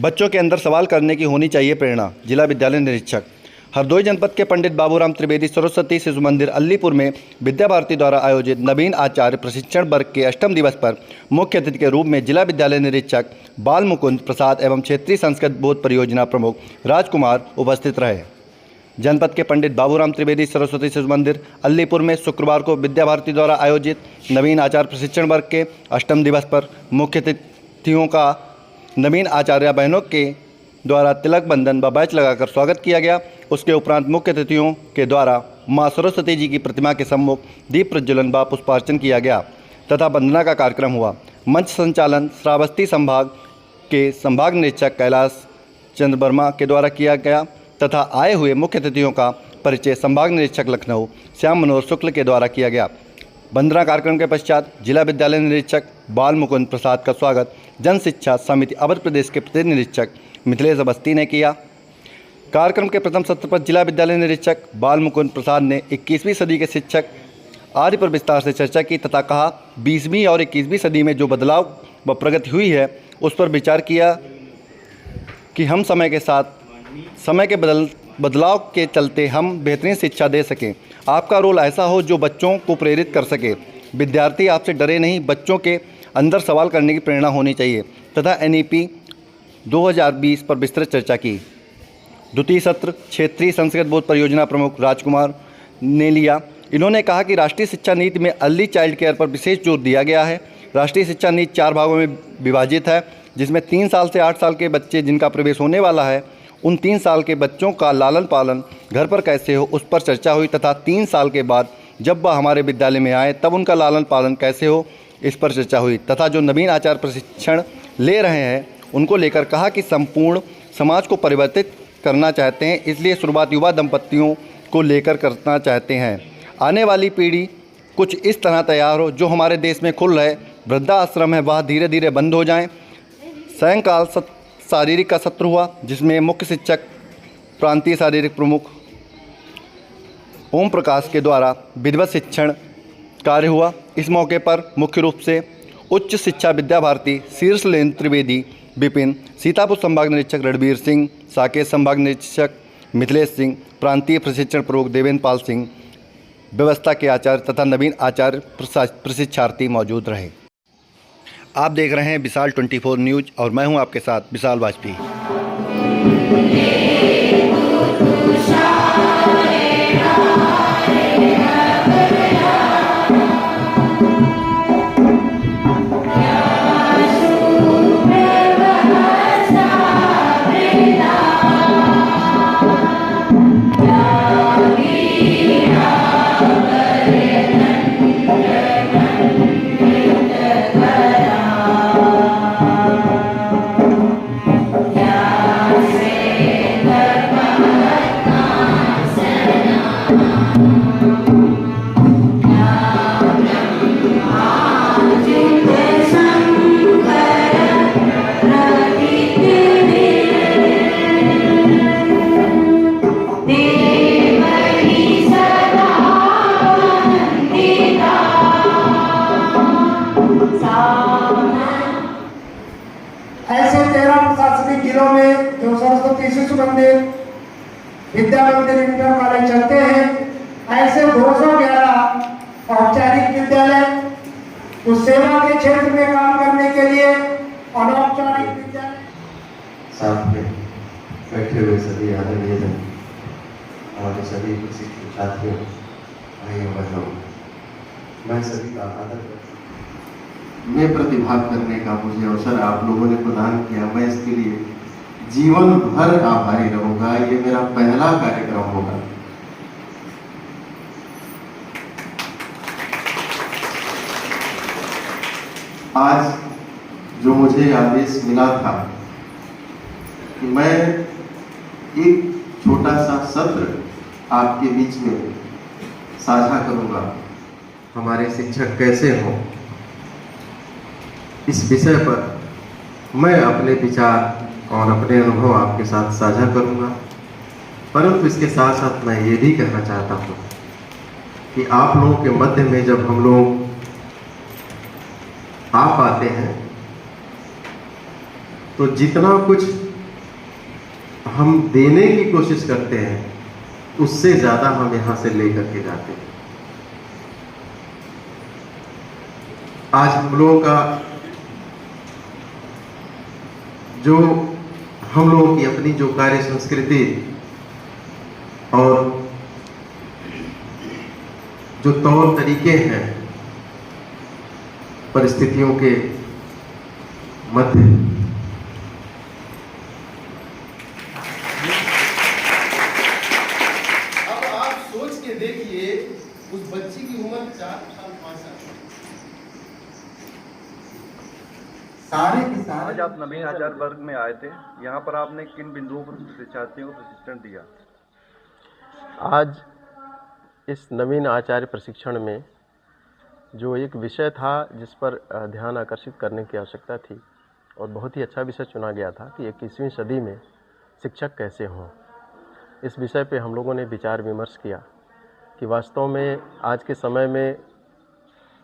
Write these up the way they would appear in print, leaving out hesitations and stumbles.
बच्चों के अंदर सवाल करने की होनी चाहिए प्रेरणा। जिला विद्यालय निरीक्षक। हरदोई जनपद के पंडित बाबूराम त्रिवेदी सरस्वती शिशु मंदिर अलीपुर में विद्या भारती द्वारा आयोजित नवीन आचार्य प्रशिक्षण वर्ग के अष्टम दिवस पर मुख्य अतिथि के रूप में जिला विद्यालय निरीक्षक बाल मुकुंद प्रसाद एवं क्षेत्रीय संस्कृत बोध परियोजना प्रमुख राजकुमार उपस्थित रहे। जनपद के पंडित बाबूराम त्रिवेदी सरस्वती शिशु मंदिर अलीपुर में शुक्रवार को विद्या भारती द्वारा आयोजित नवीन आचार्य प्रशिक्षण वर्ग के अष्टम दिवस पर मुख्य अतिथियों का नवीन आचार्य बहनों के द्वारा तिलक बंधन व बैच लगाकर स्वागत किया गया। उसके उपरांत मुख्य अतिथियों के द्वारा मां सरस्वती जी की प्रतिमा के सम्मुख दीप प्रज्वलन व पुष्पार्चन किया गया तथा वंदना का कार्यक्रम हुआ। मंच संचालन श्रावस्ती संभाग के संभाग निरीक्षक कैलाश चंद्र वर्मा के द्वारा किया गया तथा आए हुए मुख्य अतिथियों का परिचय संभाग निरीक्षक लखनऊ श्याम मनोहर शुक्ल के द्वारा किया गया। वंदना कार्यक्रम के पश्चात जिला विद्यालय निरीक्षक बाल मुकुंद प्रसाद का स्वागत जन शिक्षा समिति अवध प्रदेश के प्रति निरीक्षक मिथिलेश अवस्थी ने किया। कार्यक्रम के प्रथम सत्र पर जिला विद्यालय निरीक्षक बाल मुकुंद प्रसाद ने 21वीं सदी के शिक्षक आदि पर विस्तार से चर्चा की तथा कहा 20वीं और 21वीं सदी में जो बदलाव व प्रगति हुई है उस पर विचार किया कि हम समय के साथ समय के बदलाव के चलते हम बेहतरीन शिक्षा दे सकें। आपका रोल ऐसा हो जो बच्चों को प्रेरित कर सके। विद्यार्थी आपसे डरे नहीं, बच्चों के अंदर सवाल करने की प्रेरणा होनी चाहिए तथा NEP 2020 पर विस्तृत चर्चा की। द्वितीय सत्र क्षेत्रीय संस्कृत बोध परियोजना प्रमुख राजकुमार ने लिया। इन्होंने कहा कि राष्ट्रीय शिक्षा नीति में अर्ली चाइल्ड केयर पर विशेष जोर दिया गया है। राष्ट्रीय शिक्षा नीति 4 भागों में विभाजित है, जिसमें 3 साल से 8 साल के बच्चे जिनका प्रवेश होने वाला है उन 3 साल के बच्चों का लालन पालन घर पर कैसे हो उस पर चर्चा हुई तथा 3 साल के बाद जब वह हमारे विद्यालय में आए तब उनका लालन पालन कैसे हो इस पर चर्चा हुई तथा जो नवीन आचार प्रशिक्षण ले रहे हैं उनको लेकर कहा कि संपूर्ण समाज को परिवर्तित करना चाहते हैं, इसलिए शुरुआत युवा दंपतियों को लेकर करना चाहते हैं। आने वाली पीढ़ी कुछ इस तरह तैयार हो जो हमारे देश में खुल रहे वृद्धाश्रम है वह धीरे धीरे बंद हो जाएं। सायंकाल शारीरिक का सत्र हुआ जिसमें मुख्य शिक्षक प्रांतीय शारीरिक प्रमुख ओम प्रकाश के द्वारा विधिवत शिक्षण कार्य हुआ। इस मौके पर मुख्य रूप से उच्च शिक्षा विद्या भारती शीर्षलेन त्रिवेदी विपिन, सीतापुर संभाग निरीक्षक रणबीर सिंह, साकेत संभाग निरीक्षक मिथिलेश सिंह, प्रांतीय प्रशिक्षण प्रमुख देवेंद्र पाल सिंह, व्यवस्था के आचार्य तथा नवीन आचार्य प्रशिक्षार्थी मौजूद रहे। आप देख रहे हैं विशाल 24 न्यूज और मैं हूं आपके साथ विशाल वाजपेयी। ऐसे 13 प्रशासनिक जिलों में जो सरस्वती शिशु मंदिर विद्या मंदिर इंटर कॉलेज चलते हैं, ऐसे 211 औपचारिक विद्यालय जो सेवा के क्षेत्र में काम करने के लिए अनौपचारिक विद्यालय। साथ में बैठे हुए सभी आदरणीय जन, हमारे सभी शिक्षक साथियों, भाइयों बहनों, मैं सभी का आदर करता हूं। में प्रतिभाग करने का मुझे अवसर आप लोगों ने प्रदान किया, मैं इसके लिए जीवन भर आभारी रहूंगा। ये मेरा पहला कार्यक्रम होगा। आज जो मुझे आदेश मिला था कि मैं एक छोटा सा सत्र आपके बीच में साझा करूंगा, हमारे शिक्षक कैसे हों, इस विषय पर मैं अपने विचार और अपने अनुभव आपके साथ साझा करूंगा। परंतु इसके साथ साथ मैं ये भी कहना चाहता हूँ कि आप लोगों के मध्य में जब हम लोग आ पाते हैं तो जितना कुछ हम देने की कोशिश करते हैं उससे ज़्यादा हम यहाँ से लेकर के जाते हैं। आज हम लोगों का जो हम लोगों की अपनी जो कार्य संस्कृति और जो तौर तरीके हैं परिस्थितियों के मध्य, अब आप सोच के देखिए उस बच्ची की उम्र 4 साल 5 साल। सारे के सारे आज आप नवीन आचार्य वर्ग में आए थे, यहाँ पर आपने किन बिंदुओं पर शिक्षार्थियों को प्रशिक्षण दिया? आज इस नवीन आचार्य प्रशिक्षण में जो एक विषय था जिस पर ध्यान आकर्षित करने की आवश्यकता थी और बहुत ही अच्छा विषय चुना गया था कि 21वीं सदी में शिक्षक कैसे हों। इस विषय पे हम लोगों ने विचार विमर्श किया कि वास्तव में आज के समय में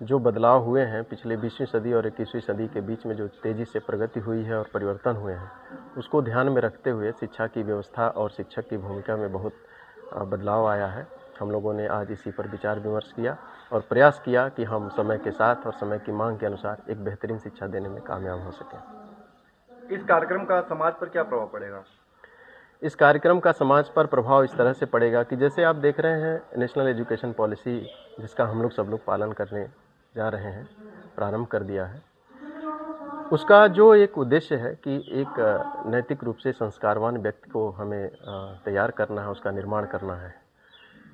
जो बदलाव हुए हैं पिछले 20वीं सदी और 21वीं सदी के बीच में जो तेज़ी से प्रगति हुई है और परिवर्तन हुए हैं, उसको ध्यान में रखते हुए शिक्षा की व्यवस्था और शिक्षक की भूमिका में बहुत बदलाव आया है। हम लोगों ने आज इसी पर विचार विमर्श किया और प्रयास किया कि हम समय के साथ और समय की मांग के अनुसार एक बेहतरीन शिक्षा देने में कामयाब हो सकें। इस कार्यक्रम का समाज पर क्या प्रभाव पड़ेगा? इस कार्यक्रम का समाज पर प्रभाव इस तरह से पड़ेगा कि जैसे आप देख रहे हैं नेशनल एजुकेशन पॉलिसी जिसका हम लोग सब लोग पालन करने जा रहे हैं, प्रारंभ कर दिया है, उसका जो एक उद्देश्य है कि एक नैतिक रूप से संस्कारवान व्यक्ति को हमें तैयार करना है, उसका निर्माण करना है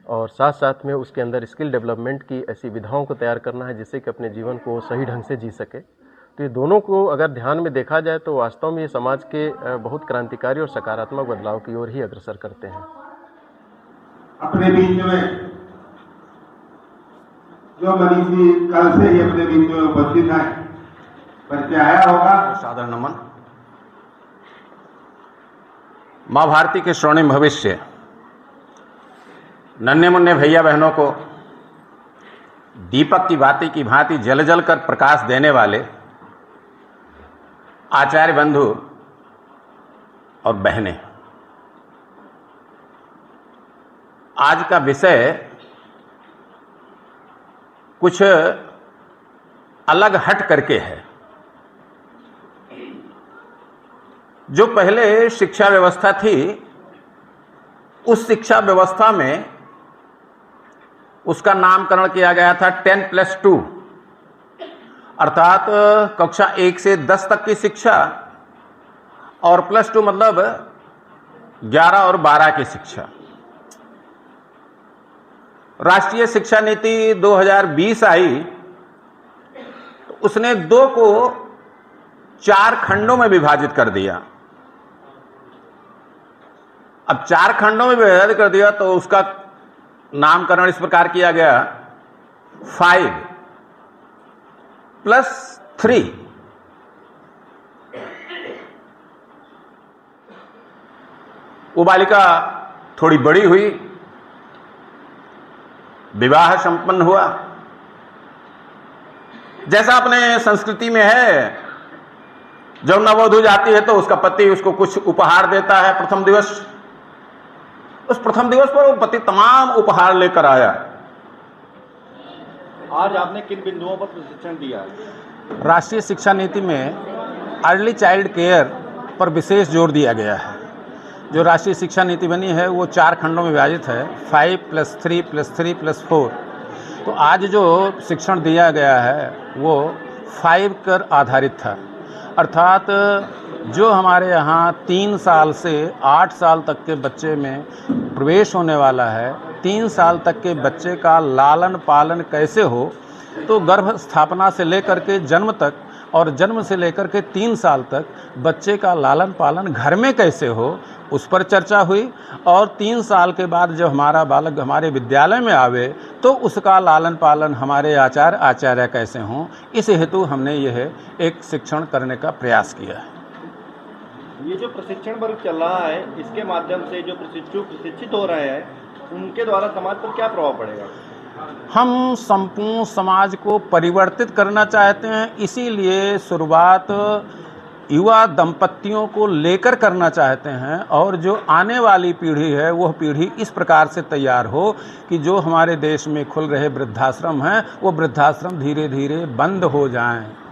और साथ साथ में उसके अंदर स्किल डेवलपमेंट की ऐसी विधाओं को तैयार करना है जिससे कि अपने जीवन को सही ढंग से जी सके। तो ये दोनों को अगर ध्यान में देखा जाए तो वास्तव में ये समाज के बहुत क्रांतिकारी और सकारात्मक बदलाव की ओर ही अग्रसर करते हैं। अपने बीच में जो मनीषी कल से ही अपने बीच में उपस्थित है, परिचय आया होगा। सादर नमन। माँ भारती के स्वर्णिम भविष्य नन्हे मुन्ने भैया बहनों को दीपक की बाती की भांति जल जल कर प्रकाश देने वाले आचार्य बंधु और बहनें, आज का विषय कुछ अलग हट करके है। जो पहले शिक्षा व्यवस्था थी उस शिक्षा व्यवस्था में उसका नामकरण किया गया था 10+2, अर्थात कक्षा 1 से 10 तक की शिक्षा और +2 मतलब 11 और 12 की शिक्षा। राष्ट्रीय शिक्षा नीति 2020 आई तो उसने 2 को 4 खंडों में विभाजित कर दिया। अब 4 खंडों में विभाजित कर दिया तो उसका नामकरण इस प्रकार किया गया 5+3। वो बालिका थोड़ी बड़ी हुई, विवाह संपन्न हुआ। जैसा अपने संस्कृति में है, जब नववधू जाती है तो उसका पति उसको कुछ उपहार देता है प्रथम दिवस। उस प्रथम दिवस पर वो पति तमाम उपहार लेकर आया। आज आपने किन बिंदुओं पर प्रशिक्षण दिया? राष्ट्रीय शिक्षा नीति में अर्ली चाइल्ड केयर पर विशेष जोर दिया गया है। जो राष्ट्रीय शिक्षा नीति बनी है वो 4 खंडों में विभाजित है, 5+3+3+4। तो आज जो शिक्षण दिया गया है वो 5 पर आधारित था, अर्थात जो हमारे यहाँ 3 साल से 8 साल तक के बच्चे में प्रवेश होने वाला है, 3 साल तक के बच्चे का लालन पालन कैसे हो, तो गर्भ स्थापना से लेकर के जन्म तक और जन्म से लेकर के 3 साल तक बच्चे का लालन पालन घर में कैसे हो, उस पर चर्चा हुई। और 3 साल के बाद जब हमारा बालक हमारे विद्यालय में आवे तो उसका लालन पालन हमारे आचार्य कैसे हों, इस हेतु हमने यह एक शिक्षण करने का प्रयास किया है। ये जो प्रशिक्षण वर्ग चल रहा है, इसके माध्यम से जो प्रशिक्षु प्रशिक्षित हो रहे हैं उनके द्वारा समाज पर क्या प्रभाव पड़ेगा? हम संपूर्ण समाज को परिवर्तित करना चाहते हैं, इसीलिए शुरुआत युवा दंपतियों को लेकर करना चाहते हैं और जो आने वाली पीढ़ी है वह पीढ़ी इस प्रकार से तैयार हो कि जो हमारे देश में खुल रहे वृद्धाश्रम हैं वो वृद्धाश्रम धीरे धीरे बंद हो जाएं।